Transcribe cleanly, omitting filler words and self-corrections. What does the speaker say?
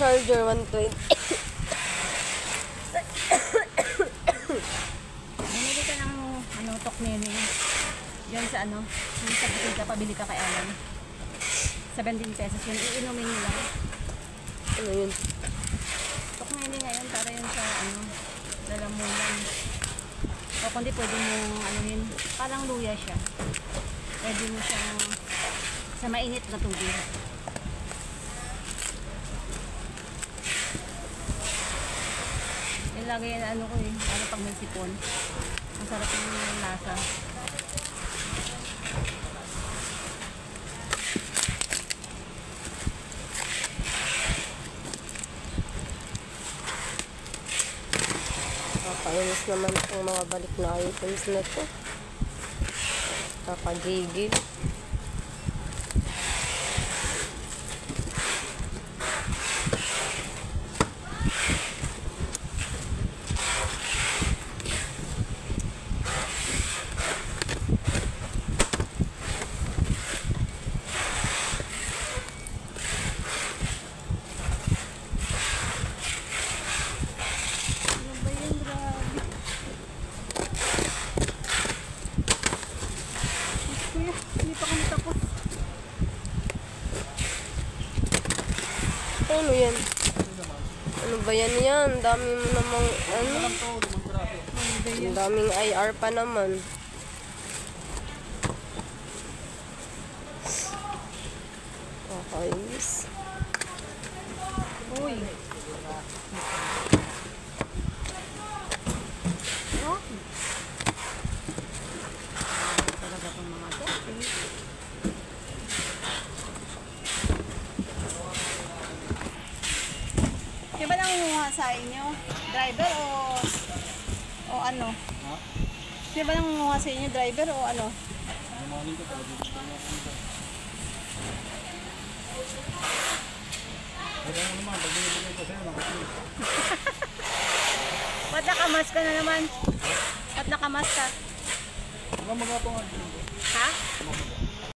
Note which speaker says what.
Speaker 1: Charger 120.
Speaker 2: Bumili ka ng toknene. Yan sa yung sa butika, pabili ka kay Alan. 17 pesos yun. Iinumin nyo lang.
Speaker 1: Ano yun?
Speaker 2: Toknene ngayon para yun sa lalamunan. O kundi pwede mo yun. Parang luya siya. Pwede mo siyang sa mainit na tubig. Lagi yan ko para pag may sipon. Ang sarap yung lasa.
Speaker 1: Kakainis naman itong mga balik na items na ito. Kakagigil. Ano yan? Ano ba yan? Dami mo namang Ang daming IR pa naman. Kakainis.
Speaker 2: Uy. Talaga pang mga topi. Di ba nangunguha sa inyo? Driver o ano?
Speaker 3: Ha?
Speaker 2: Di ba nangunguha sa inyo? Driver o ano?
Speaker 3: Morning ko talaga dito na ako. Kaya naman, pag binibigay ko sa'yo, nakapili.
Speaker 2: Ba't nakamas ka na naman? Ba't nakamas ka?
Speaker 3: Huwag magapangan.
Speaker 2: Ha?